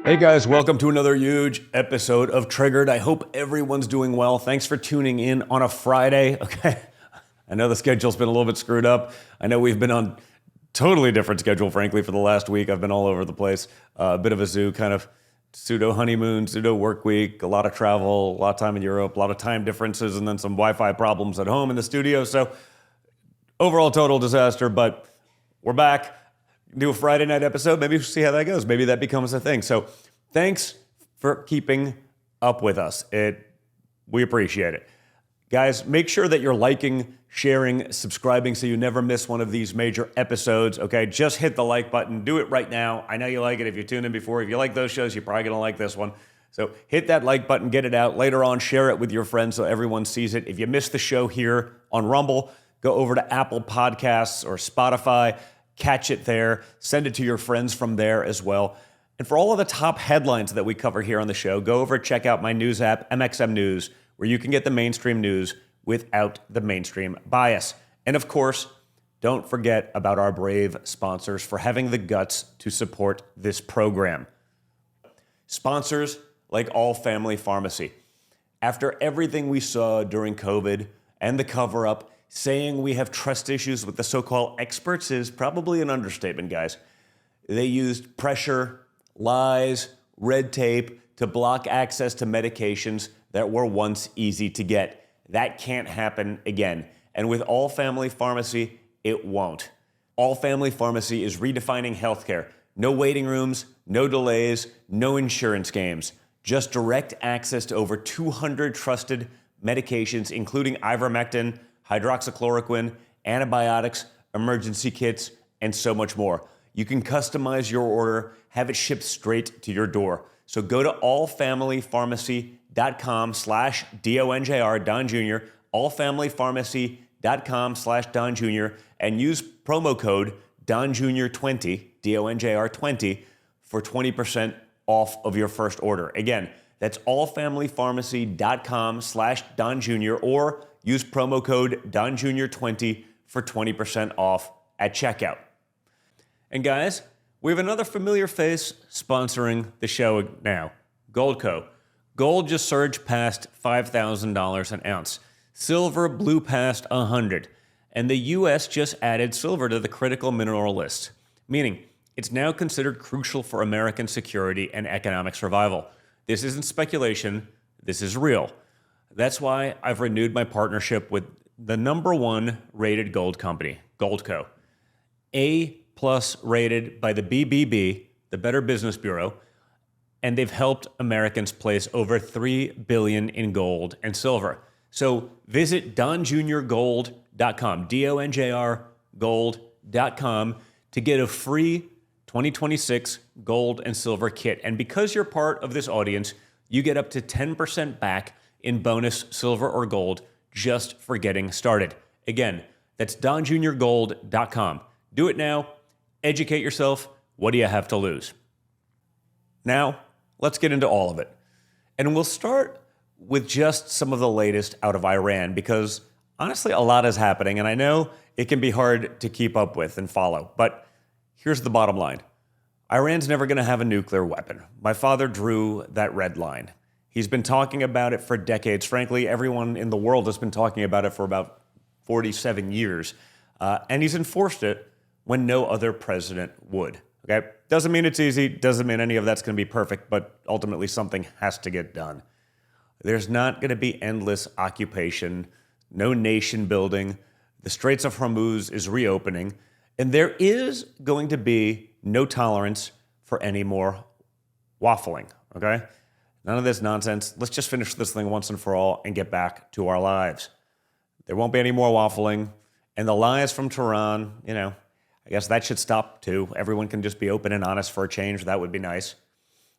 Hey guys, welcome to another huge episode of Triggered. I hope everyone's doing well. Thanks for tuning in on a Friday. Okay, I know the schedule's been a little bit screwed up. I know we've been on totally different schedule, frankly, for the last week. I've been all over the place. A bit of a zoo, kind of pseudo honeymoon, pseudo work week, a lot of travel, a lot of time in Europe, a lot of time differences, and then some Wi-Fi problems at home in the studio. So overall total disaster, but we're back. Do a Friday night episode. Maybe we'll see how that goes. Maybe that becomes a thing. So thanks for keeping up with us. We appreciate it. Guys, make sure that you're liking, sharing, subscribing so you never miss one of these major episodes, okay? Just hit the like button. Do it right now. I know you like it if you tuned in before. If you like those shows, you're probably going to like this one. So hit that like button, get it out. Later on, share it with your friends so everyone sees it. If you missed the show here on Rumble, go over to Apple Podcasts or Spotify. Catch it there. Send it to your friends from there as well. And for all of the top headlines that we cover here on the show, go over and check out my news app, MXM News, where you can get the mainstream news without the mainstream bias. And of course, don't forget about our brave sponsors for having the guts to support this program. Sponsors like All Family Pharmacy. After everything we saw during COVID and the cover-up, saying we have trust issues with the so-called experts is probably an understatement, guys. They used pressure, lies, red tape to block access to medications that were once easy to get. That can't happen again. And with All Family Pharmacy, it won't. All Family Pharmacy is redefining healthcare. No waiting rooms, no delays, no insurance games. Just direct access to over 200 trusted medications, including ivermectin, hydroxychloroquine, antibiotics, emergency kits, and so much more. You can customize your order, have it shipped straight to your door. So go to allfamilypharmacy.com/DONJR, Don Jr., allfamilypharmacy.com/Don Jr., and use promo code DonJr20, DONJR20, for 20% off of your first order. Again, that's allfamilypharmacy.com/Don Jr. or use promo code DonJr20 for 20% off at checkout. And guys, we have another familiar face sponsoring the show now, Goldco. Gold just surged past $5,000 an ounce. Silver blew past 100. And the U.S. just added silver to the critical mineral list, meaning it's now considered crucial for American security and economic survival. This isn't speculation, this is real. That's why I've renewed my partnership with the #1 rated gold company, Goldco. A+ rated by the BBB, the Better Business Bureau, and they've helped Americans place over $3 billion in gold and silver. So visit donjrgold.com, DONJR gold.com, to get a free 2026 gold and silver kit. And because you're part of this audience, you get up to 10% back in bonus silver or gold just for getting started. Again, that's donjrgold.com. Do it now. Educate yourself. What do you have to lose? Now, let's get into all of it. And we'll start with just some of the latest out of Iran because honestly, a lot is happening. And I know it can be hard to keep up with and follow. But here's the bottom line. Iran's never going to have a nuclear weapon. My father drew that red line. He's been talking about it for decades. Frankly, everyone in the world has been talking about it for about 47 years. And he's enforced it when no other president would. Okay? Doesn't mean it's easy. Doesn't mean any of that's going to be perfect. But ultimately, something has to get done. There's not going to be endless occupation, no nation building. The Straits of Hormuz is reopening. And there is going to be no tolerance for any more waffling. Okay? None of this nonsense. Let's just finish this thing once and for all and get back to our lives. There won't be any more waffling. And the lies from Tehran, I guess that should stop too. Everyone can just be open and honest for a change. That would be nice.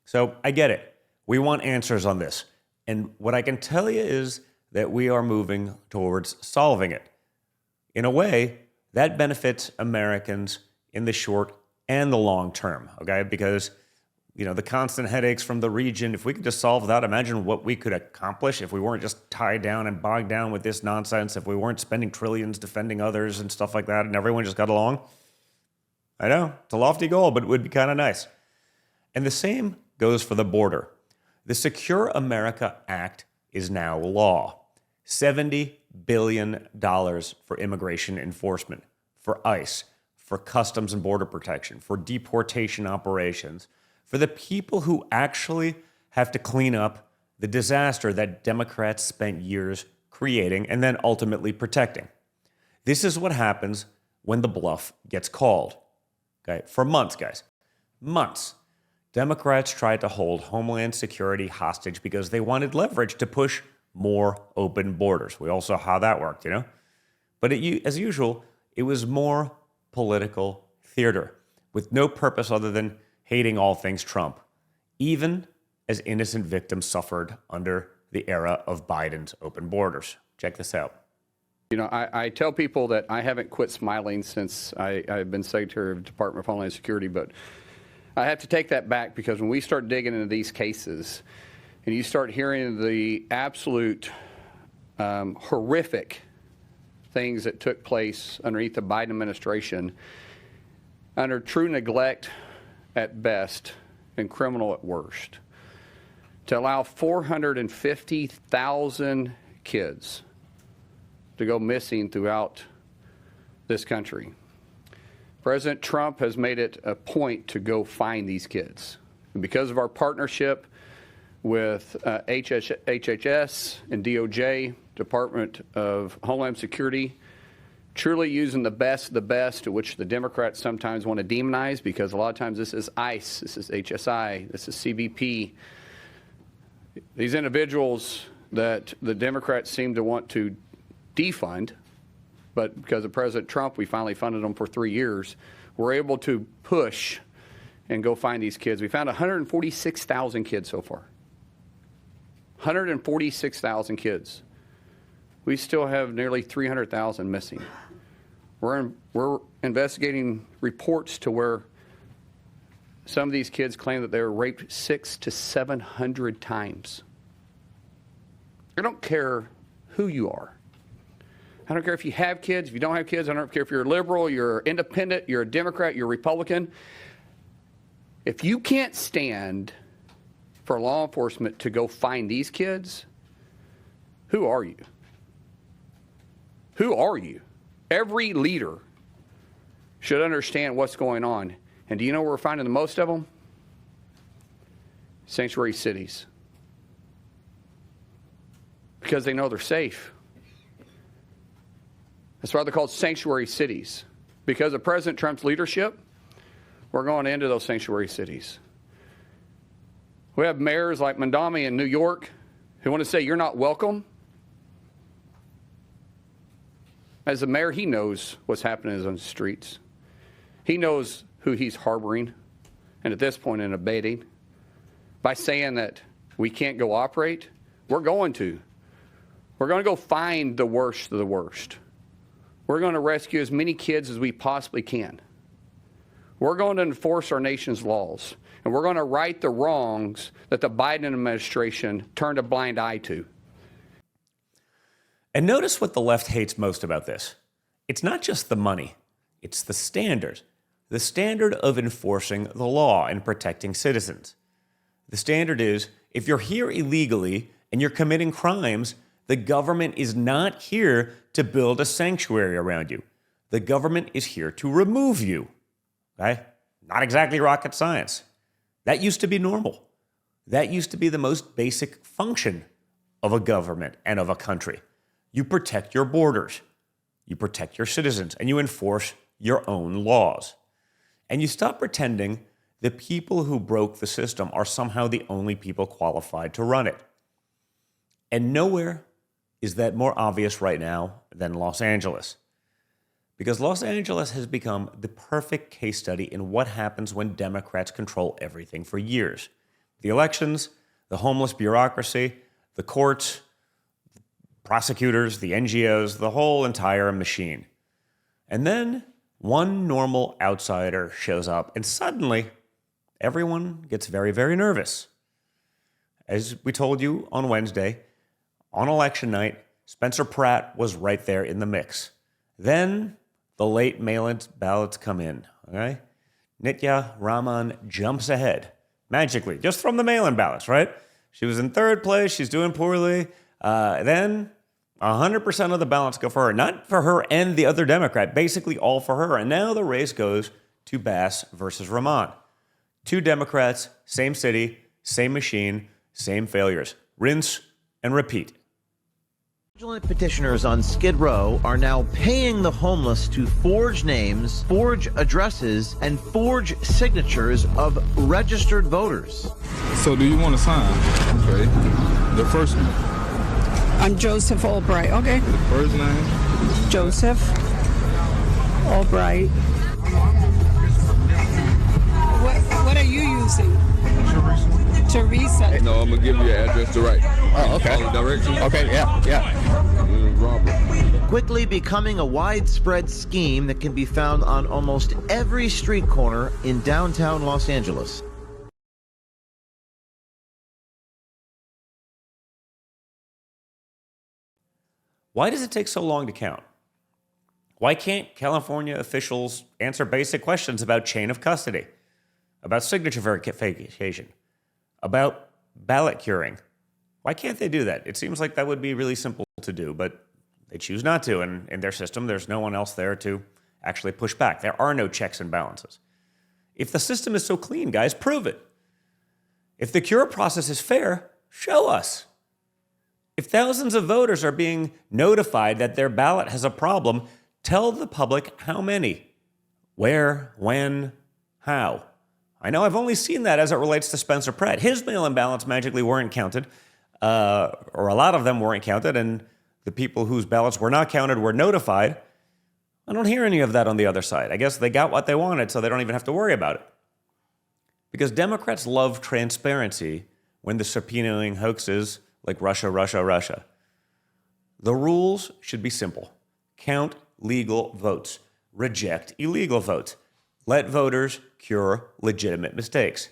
So I get it. We want answers on this. And what I can tell you is that we are moving towards solving it. In a way, that benefits Americans in the short and the long term, okay? Because the constant headaches from the region, if we could just solve that, imagine what we could accomplish if we weren't just tied down and bogged down with this nonsense, if we weren't spending trillions defending others and stuff like that, and everyone just got along. I know, it's a lofty goal, but it would be kind of nice. And the same goes for the border. The Secure America Act is now law. $70 billion for immigration enforcement, for ICE, for Customs and Border Protection, for deportation operations, for the people who actually have to clean up the disaster that Democrats spent years creating and then ultimately protecting. This is what happens when the bluff gets called. Okay, for months, guys, months, Democrats tried to hold Homeland Security hostage because they wanted leverage to push more open borders. We all saw how that worked, But as usual, it was more political theater with no purpose other than hating all things Trump, even as innocent victims suffered under the era of Biden's open borders. Check this out. I tell people that I haven't quit smiling since I've been Secretary of the Department of Homeland Security, but I have to take that back because when we start digging into these cases and you start hearing the absolute horrific things that took place underneath the Biden administration, under true neglect at best and criminal at worst, to allow 450,000 kids to go missing throughout this country. President Trump has made it a point to go find these kids. And because of our partnership with HHS and DOJ, Department of Homeland Security, truly using the best of the best, which the Democrats sometimes want to demonize because a lot of times this is ICE, this is HSI, this is CBP. These individuals that the Democrats seem to want to defund, but because of President Trump, we finally funded them for 3 years. We're able to push and go find these kids. We found 146,000 kids so far. 146,000 kids. We still have nearly 300,000 missing. We're investigating reports to where some of these kids claim that they were raped 600 to 700 times. I don't care who you are. I don't care if you have kids, if you don't have kids. I don't care if you're a liberal, you're independent, you're a Democrat, you're a Republican. If you can't stand for law enforcement to go find these kids, who are you? Who are you? Every leader should understand what's going on. And do you know where we're finding the most of them? Sanctuary cities. Because they know they're safe. That's why they're called sanctuary cities. Because of President Trump's leadership, we're going into those sanctuary cities. We have mayors like Mandami in New York who want to say you're not welcome. As a mayor, he knows what's happening on the streets. He knows who he's harboring, and at this point in abating. By saying that we can't go operate, we're going to. We're going to go find the worst of the worst. We're going to rescue as many kids as we possibly can. We're going to enforce our nation's laws, and we're going to right the wrongs that the Biden administration turned a blind eye to. And notice what the left hates most about this. It's not just the money, it's the standard. The standard of enforcing the law and protecting citizens. The standard is, if you're here illegally and you're committing crimes, the government is not here to build a sanctuary around you. The government is here to remove you. Okay? Not exactly rocket science. That used to be normal. That used to be the most basic function of a government and of a country. You protect your borders, you protect your citizens, and you enforce your own laws. And you stop pretending the people who broke the system are somehow the only people qualified to run it. And nowhere is that more obvious right now than Los Angeles. Because Los Angeles has become the perfect case study in what happens when Democrats control everything for years. The elections, the homeless bureaucracy, the courts, prosecutors, the NGOs, the whole entire machine. And then one normal outsider shows up, and suddenly everyone gets very, very nervous. As we told you on Wednesday, on election night, Spencer Pratt was right there in the mix. Then the late mail-in ballots come in. Okay? Nitya Raman jumps ahead. magically, just from the mail-in ballots, right? She was in third place. She's doing poorly. Then 100% of the ballots go for her, not for her and the other Democrat, basically all for her. And now the race goes to Bass versus Vermont. 2 Democrats, same city, same machine, same failures. Rinse and repeat. Fraudulent petitioners on Skid Row are now paying the homeless to forge names, forge addresses, and forge signatures of registered voters. So do you want to sign? Okay. The first name. I'm Joseph Albright. Okay. The first name. Joseph Albright. What are you using? Teresa. No, I'm gonna give you your address to write. Oh, okay. Follow directions. Okay, yeah. Robert. Quickly becoming a widespread scheme that can be found on almost every street corner in downtown Los Angeles. Why does it take so long to count? Why can't California officials answer basic questions about chain of custody, about signature verification, about ballot curing? Why can't they do that? It seems like that would be really simple to do, but they choose not to. And in their system, there's no one else there to actually push back. There are no checks and balances. If the system is so clean, guys, prove it. If the cure process is fair, show us. If thousands of voters are being notified that their ballot has a problem, tell the public how many, where, when, how. I know I've only seen that as it relates to Spencer Pratt. His mail-in ballots magically weren't counted, or a lot of them weren't counted, and the people whose ballots were not counted were notified. I don't hear any of that on the other side. I guess they got what they wanted, so they don't even have to worry about it. Because Democrats love transparency when the subpoenaing hoaxes like Russia, Russia, Russia. The rules should be simple. Count legal votes. Reject illegal votes. Let voters cure legitimate mistakes.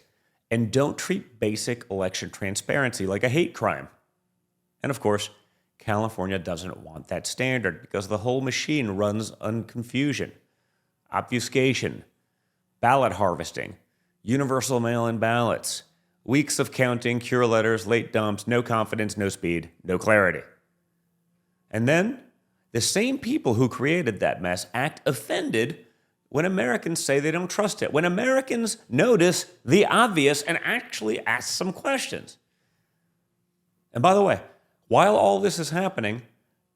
And don't treat basic election transparency like a hate crime. And of course, California doesn't want that standard because the whole machine runs on confusion, obfuscation, ballot harvesting, universal mail-in ballots, weeks of counting, cure letters, late dumps, no confidence, no speed, no clarity. And then, the same people who created that mess act offended when Americans say they don't trust it, when Americans notice the obvious and actually ask some questions. And by the way, while all this is happening,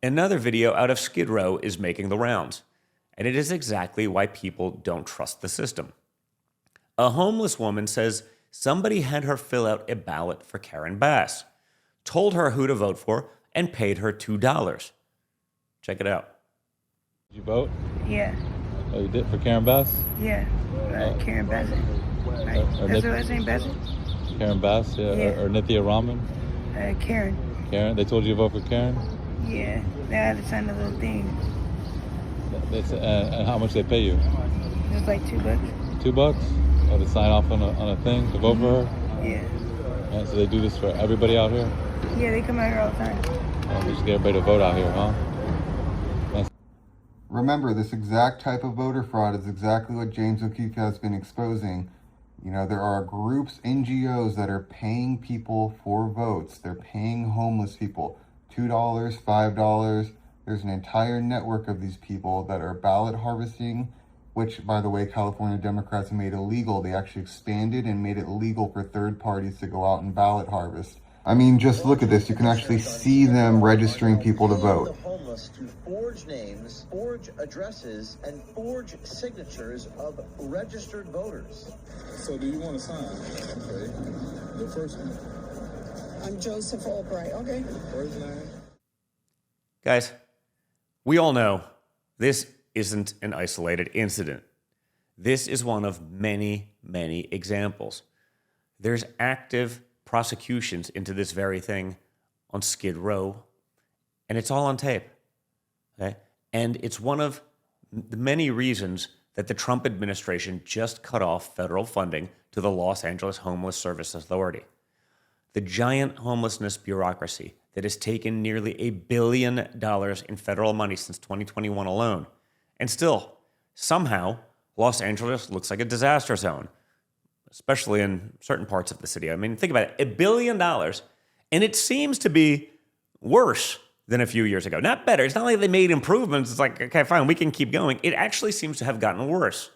another video out of Skid Row is making the rounds. And it is exactly why people don't trust the system. A homeless woman says somebody had her fill out a ballot for Karen Bass, told her who to vote for, and paid her $2. Check it out. Did you vote? Yeah. Oh, you did for Karen Bass? Yeah. Karen Bassett. Right. That's her last name, Bassett? Karen Bass, yeah. Or Nithya Raman? Karen. Karen? They told you to vote for Karen? Yeah. They had to sign a little thing. And how much they pay you? It was like $2. $2? Oh, to sign off on a thing to vote for her? Yeah. And so they do this for everybody out here? Yeah, they come out here all the time. They just get everybody to vote out here, huh? Remember, this exact type of voter fraud is exactly what James O'Keefe has been exposing. You know, there are groups, NGOs, that are paying people for votes. They're paying homeless people $2, $5. There's an entire network of these people that are ballot harvesting, which, by the way, California Democrats made illegal. They actually expanded and made it legal for third parties to go out and ballot harvest. I mean, just look at this. You can actually see them registering people to vote. The homeless to forge names, forge addresses, and forge signatures of registered voters. So do you want to sign? Okay. The first name. I'm Joseph Albright. Okay. First name. Guys, we all know this isn't an isolated incident. This is one of many, many examples. There's active prosecutions into this very thing on Skid Row, and it's all on tape. Okay? And it's one of the many reasons that the Trump administration just cut off federal funding to the Los Angeles Homeless Service Authority. The giant homelessness bureaucracy that has taken nearly $1 billion in federal money since 2021 alone. And still, somehow, Los Angeles looks like a disaster zone. especially in certain parts of the city. I mean, think about it, $1 billion, and it seems to be worse than a few years ago. Not better. It's not like they made improvements. It's like, okay, fine, we can keep going. It actually seems to have gotten worse.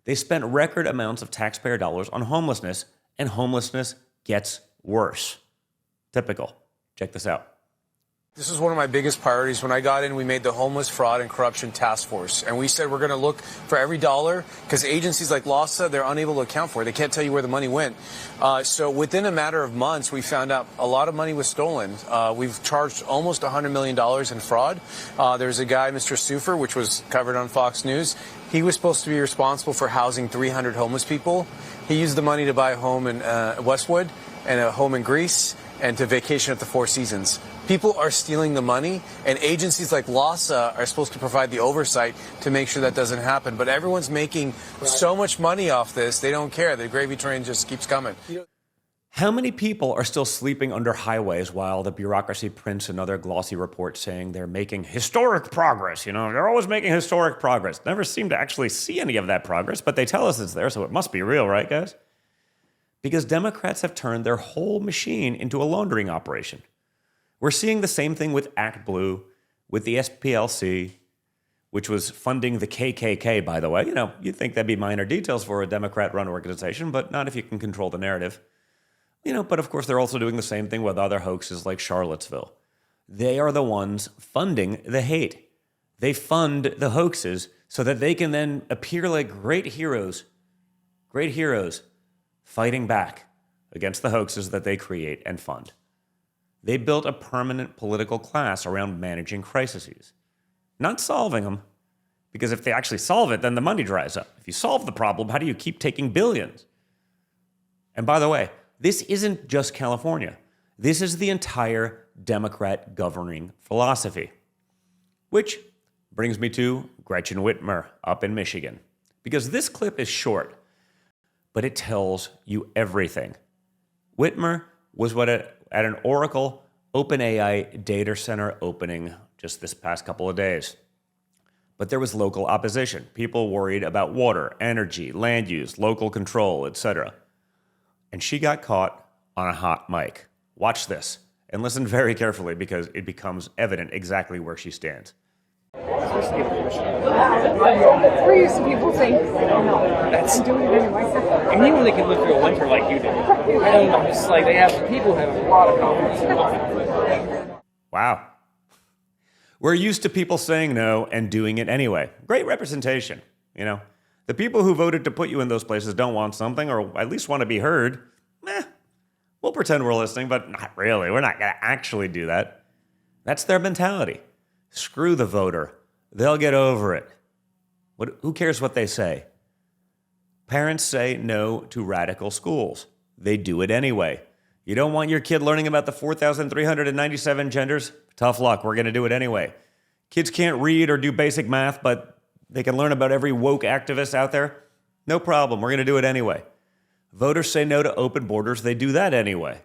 They spent record amounts of taxpayer dollars on homelessness, and homelessness gets worse. Typical. Check this out. This is one of my biggest priorities. When I got in, we made the Homeless Fraud and Corruption Task Force. And we said we're going to look for every dollar, because agencies like LAHSA, they're unable to account for it. They can't tell you where the money went. So within a matter of months, we found out a lot of money was stolen. We've charged almost $100 million in fraud. There's a guy, Mr. Sufer, which was covered on Fox News. He was supposed to be responsible for housing 300 homeless people. He used the money to buy a home in Westwood and a home in Greece and to vacation at the Four Seasons. People are stealing the money, and agencies like LAHSA are supposed to provide the oversight to make sure that doesn't happen. But everyone's making so much money off this, they don't care. The gravy train just keeps coming. How many people are still sleeping under highways while the bureaucracy prints another glossy report saying they're making historic progress? You know, they're always making historic progress. Never seem to actually see any of that progress, but they tell us it's there, so it must be real, right, guys? Because Democrats have turned their whole machine into a laundering operation. We're seeing the same thing with Act Blue, with the SPLC, which was funding the KKK, by the way. You know, you'd think that'd be minor details for a Democrat-run organization, but not if you can control the narrative. You know, but of course they're also doing the same thing with other hoaxes like Charlottesville. They are the ones funding the hate. They fund the hoaxes so that they can then appear like great heroes fighting back against the hoaxes that they create and fund. They built a permanent political class around managing crises, not solving them, because if they actually solve it, then the money dries up. If you solve the problem, how do you keep taking billions? And by the way, this isn't just California. This is the entire Democrat governing philosophy, which brings me to Gretchen Whitmer up in Michigan, because this clip is short, but it tells you everything. Whitmer was at an Oracle OpenAI data center opening just this past couple of days. But there was local opposition, people worried about water, energy, land use, local control, etc. And she got caught on a hot mic. Watch this and listen very carefully, because it becomes evident exactly where she stands. We're used to people saying, no, that's doing it anyway. And even when they can live through a winter like you did, I don't know, it's like people have a lot of confidence. Wow. We're used to people saying no and doing it anyway. Great representation, you know. The people who voted to put you in those places don't want something, or at least want to be heard. We'll pretend we're listening, but not really. We're not going to actually do that. That's their mentality. Screw the voter. They'll get over it. Who cares what they say? Parents say no to radical schools. They do it anyway. You don't want your kid learning about the 4,397 genders? Tough luck. We're going to do it anyway. Kids can't read or do basic math, but they can learn about every woke activist out there? No problem. We're going to do it anyway. Voters say no to open borders. They do that anyway.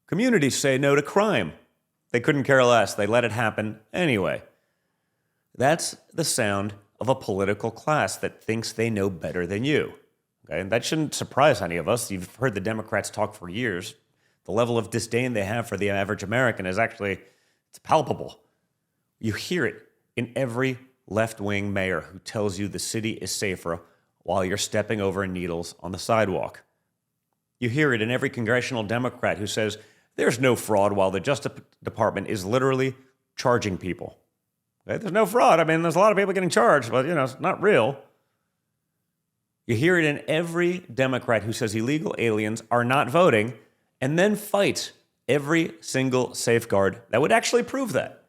Communities say no to crime. They couldn't care less. They let it happen anyway. That's the sound of a political class that thinks they know better than you. Okay? And that shouldn't surprise any of us. You've heard the Democrats talk for years. The level of disdain they have for the average American is it's palpable. You hear it in every left-wing mayor who tells you the city is safer while you're stepping over needles on the sidewalk. You hear it in every congressional Democrat who says there's no fraud while the Justice Department is literally charging people. Okay? There's no fraud. I mean, there's a lot of people getting charged, but, it's not real. You hear it in every Democrat who says illegal aliens are not voting and then fights every single safeguard that would actually prove that.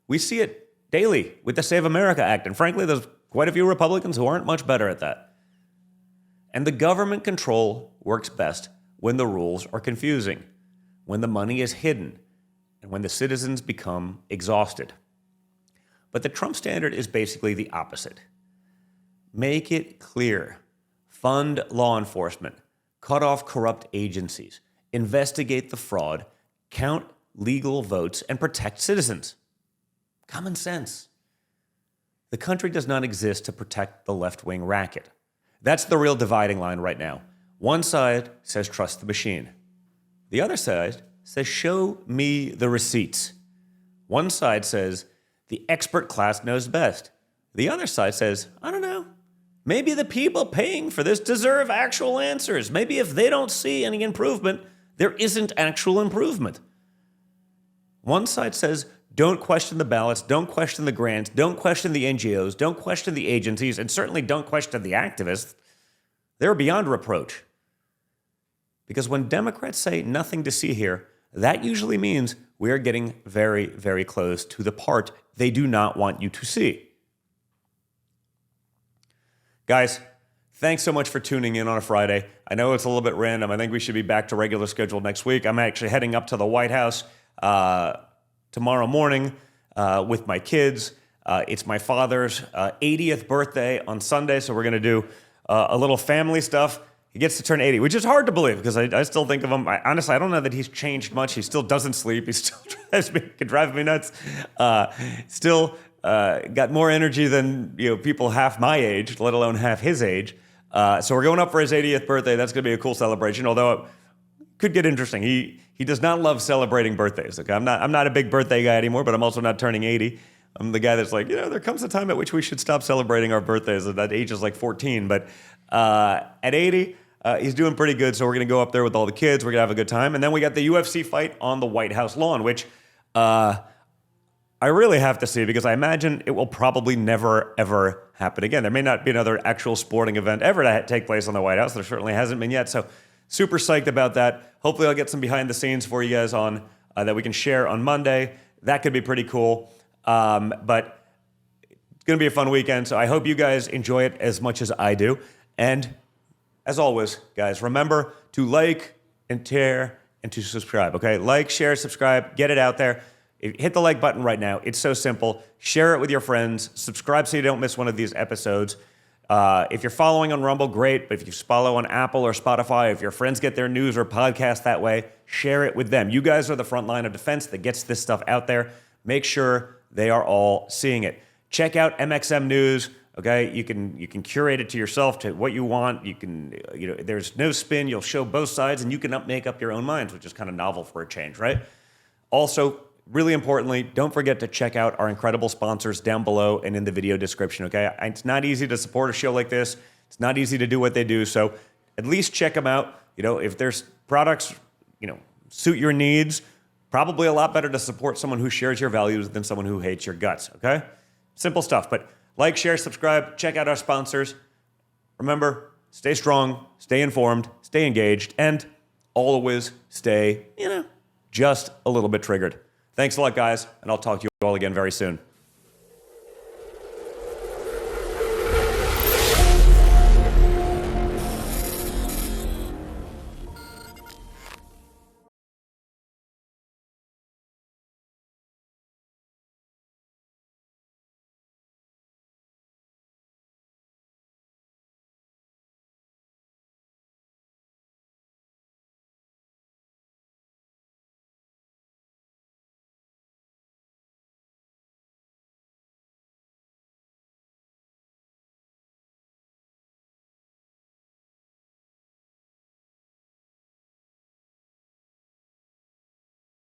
We see it daily with the Save America Act, and frankly, there's quite a few Republicans who aren't much better at that. And the government control works best when the rules are confusing, when the money is hidden, and when the citizens become exhausted. But the Trump standard is basically the opposite. Make it clear. Fund law enforcement. Cut off corrupt agencies. Investigate the fraud. Count legal votes and protect citizens. Common sense. The country does not exist to protect the left-wing racket. That's the real dividing line right now. One side says trust the machine. The other side says show me the receipts. One side says the expert class knows best. The other side says, I don't know. Maybe the people paying for this deserve actual answers. Maybe if they don't see any improvement, there isn't actual improvement. One side says, don't question the ballots, don't question the grants, don't question the NGOs, don't question the agencies, and certainly don't question the activists. They're beyond reproach. Because when Democrats say nothing to see here, that usually means we're getting very, very close to the part they do not want you to see. Guys, thanks so much for tuning in on a Friday. I know it's a little bit random. I think we should be back to regular schedule next week. I'm actually heading up to the White House tomorrow morning with my kids. It's my father's 80th birthday on Sunday, so we're going to do a little family stuff. He gets to turn 80, which is hard to believe because I still think of him. Honestly, I don't know that he's changed much. He still doesn't sleep. He still can drive me nuts. Still got more energy than people half my age, let alone half his age. So we're going up for his 80th birthday. That's going to be a cool celebration, although it could get interesting. He does not love celebrating birthdays. Okay? I'm not a big birthday guy anymore, but I'm also not turning 80. I'm the guy that's like, there comes a time at which we should stop celebrating our birthdays. That age is like 14, but at 80, he's doing pretty good. So we're going to go up there with all the kids. We're going to have a good time. And then we got the UFC fight on the White House lawn, which I really have to see because I imagine it will probably never, ever happen again. There may not be another actual sporting event ever to take place on the White House. There certainly hasn't been yet. So super psyched about that. Hopefully I'll get some behind the scenes for you guys on that we can share on Monday. That could be pretty cool. But it's going to be a fun weekend. So I hope you guys enjoy it as much as I do. And as always, guys, remember to like and share and to subscribe. Okay, like, share, subscribe, get it out there. Hit the like button right now. It's so simple. Share it with your friends. Subscribe so you don't miss one of these episodes. If you're following on Rumble, great. But if you follow on Apple or Spotify, if your friends get their news or podcast that way, share it with them. You guys are the front line of defense that gets this stuff out there. Make sure they are all seeing it. Check out MXM News. Okay, you can curate it to yourself to what you want. You can, there's no spin. You'll show both sides, and you can make up your own minds, which is kind of novel for a change, right? Also, really importantly, don't forget to check out our incredible sponsors down below and in the video description. Okay, it's not easy to support a show like this. It's not easy to do what they do. So at least check them out. If there's products, suit your needs. Probably a lot better to support someone who shares your values than someone who hates your guts. Okay, simple stuff, but. Like, share, subscribe, check out our sponsors. Remember, stay strong, stay informed, stay engaged, and always stay, just a little bit triggered. Thanks a lot, guys, and I'll talk to you all again very soon.